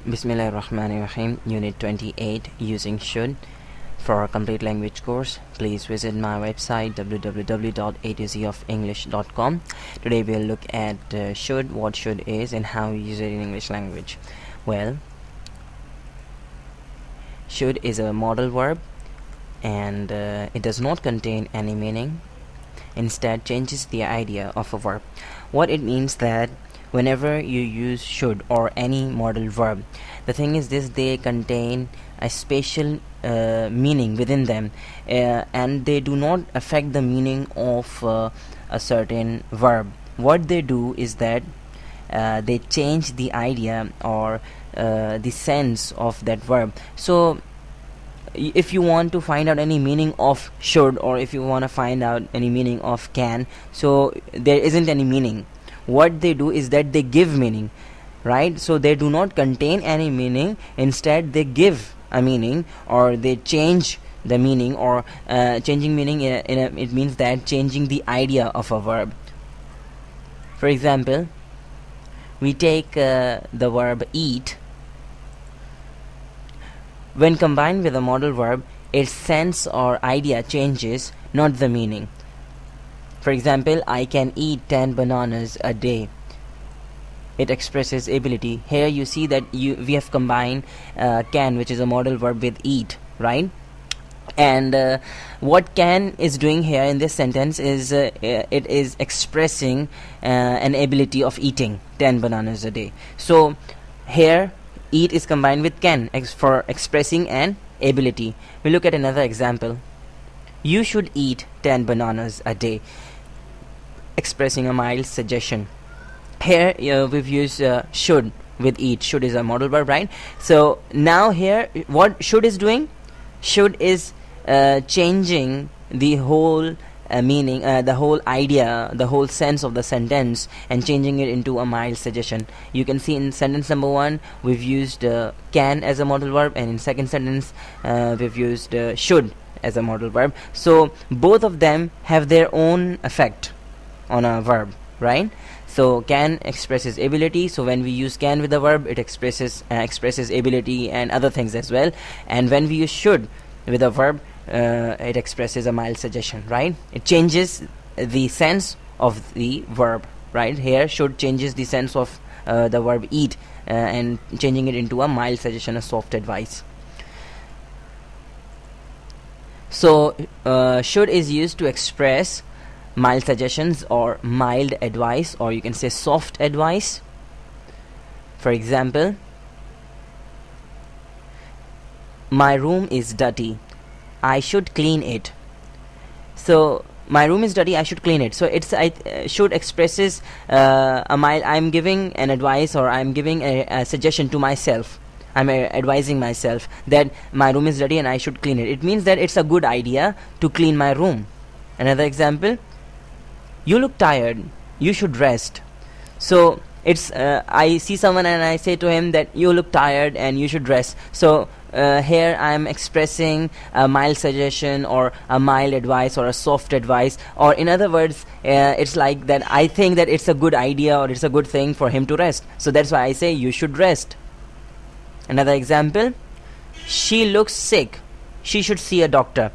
Bismillahirrahmanirrahim, Unit 28, using should. For a complete language course, please visit my website www.a2zoфenglish.com. Today we'll look at should, what should is, and how we use it in English language. Well, should is a modal verb, and it does not contain any meaning. Instead, changes the idea of a verb. What it means that whenever you use should or any modal verb, the thing is this: they contain a special meaning within them, and they do not affect the meaning of a certain verb. What they do is that they change the idea or the sense of that verb. So if you want to find out any meaning of should, or if you want to find out any meaning of can, so there isn't any meaning. What they do is that they give meaning, right? So they do not contain any meaning. Instead, they give a meaning, or they change the meaning, or changing meaning it means that changing the idea of a verb. For example, we take the verb eat. When combined with a modal verb, its sense or idea changes, not the meaning. For example, I can eat 10 bananas a day. It expresses ability. Here you see that we have combined can, which is a modal verb, with eat, right? And what can is doing here in this sentence is it is expressing an ability of eating 10 bananas a day. So here eat is combined with can for expressing an ability. We look at another example. You should eat 10 bananas a day, expressing a mild suggestion. Here we've used should with eat. Should is a modal verb, right? So now here what should is doing? Should is changing the whole meaning, the whole idea, the whole sense of the sentence, and changing it into a mild suggestion. You can see in sentence number 1 we've used can as a modal verb, and in second sentence we've used should as a modal verb. So both of them have their own effect on a verb, right? So can expresses ability, so when we use can with the verb, it expresses ability and other things as well. And when we use should with a verb, it expresses a mild suggestion, right? It changes the sense of the verb, right? Here should changes the sense of the verb eat, and changing it into a mild suggestion, a soft advice. So should is used to express mild suggestions or mild advice, or you can say soft advice. For example, my room is dirty, I should clean it. So my room is dirty, I should clean it. So it's should expresses a mild. I'm giving an advice, or I'm giving a suggestion to myself. I'm advising myself that my room is dirty and I should clean it. It means that it's a good idea to clean my room. Another example, you look tired, you should rest. So it's I see someone and I say to him that you look tired and you should rest. So here I am expressing a mild suggestion, or a mild advice, or a soft advice, or in other words, it's like that I think that it's a good idea, or it's a good thing for him to rest. So that's why I say you should rest. Another example, she looks sick, she should see a doctor.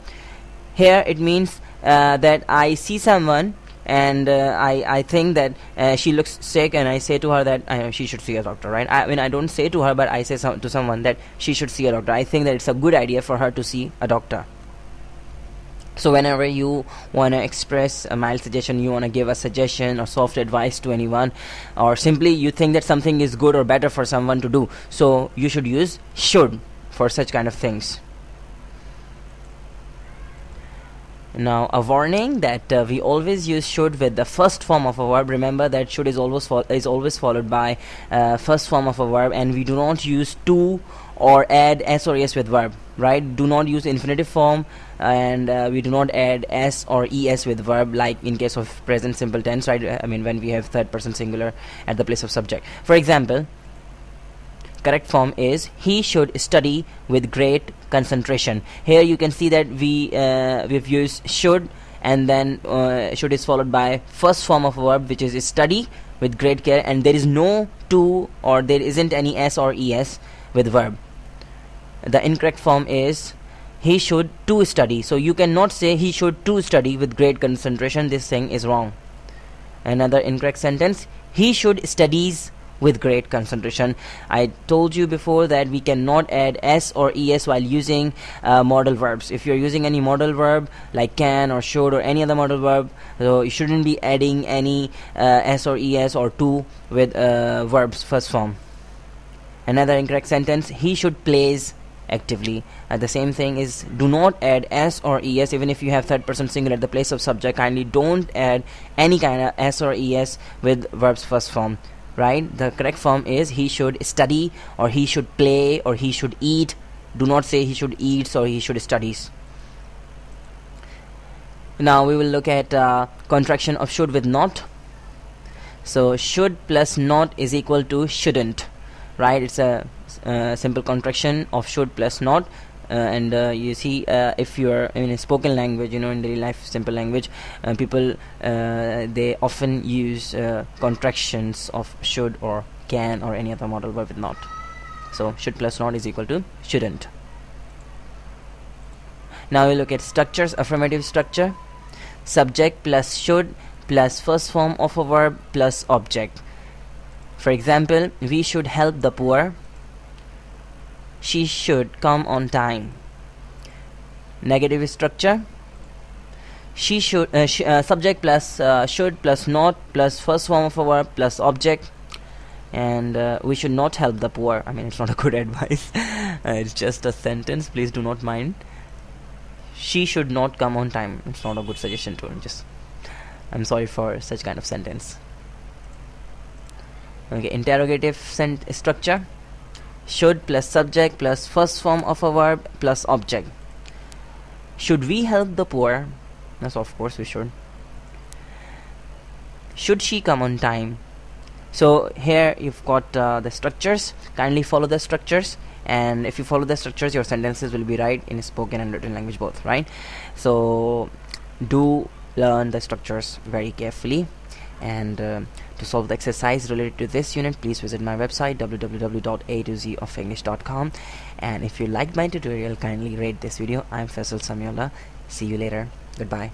Here it means that I see someone and I think that she looks sick, and I say to her that she should see a doctor, right? I mean, I don't say to her, but I say to someone that she should see a doctor. I think that it's a good idea for her to see a doctor. So whenever you want to express a mild suggestion, you want to give a suggestion or soft advice to anyone, or simply you think that something is good or better for someone to do, so you should use should for such kind of things. Now, a warning that we always use should with the first form of a verb. Remember that should is always followed by first form of a verb, and we do not use to or add s or es with verb, right? Do not use infinitive form, and we do not add s or es with verb, like in case of present simple tense, right? I mean, when we have third person singular at the place of subject. For example, correct form is he should study with great concentration. Here you can see that we've used should and then should is followed by first form of a verb, which is study with great care, and there is no to or there isn't any s or es with verb. The incorrect form is he should to study. So you cannot say he should to study with great concentration. This thing is wrong. Another incorrect sentence, he should studies with great concentration. I told you before that we cannot add s or es while using modal verbs. If you're using any modal verb like can or should or any other modal verb, so you shouldn't be adding any s or es or to with verbs first form. Another incorrect sentence, he should plays actively. The same thing is, do not add s or es even if you have third person singular at the place of subject. Kindly don't add any kind of s or es with verbs first form, right? The correct form is he should study or he should play or he should eat. Do not say he should eats or he should studies. Now we will look at contraction of should with not. So should plus not is equal to shouldn't, right? It's a simple contraction of should plus not, and you see if you're in a spoken language, in daily life simple language, people they often use contractions of should or can or any other modal verb with not. So should plus not is equal to shouldn't. Now we look at structures. Affirmative structure, subject plus should plus first form of a verb plus object. For example, we should help the poor, she should come on time. Negative structure, she should subject plus should plus not plus first form of a verb plus object, and we should not help the poor. I mean, it's not a good advice. It's just a sentence, please do not mind. She should not come on time, it's not a good suggestion to him. Just I'm sorry for such kind of sentence. Okay, interrogative structure, should plus subject plus first form of a verb plus object. Should we help the poor? Yes, of course we should. Should she come on time? So here you've got the structures. Kindly follow the structures, and if you follow the structures, your sentences will be right in spoken and written language both, right? So do learn the structures very carefully, and to solve the exercise related to this unit, please visit my website www.a2zoffenglish.com, and if you liked my tutorial, kindly rate this video. I'm Faisal Samiola. See you later. Goodbye.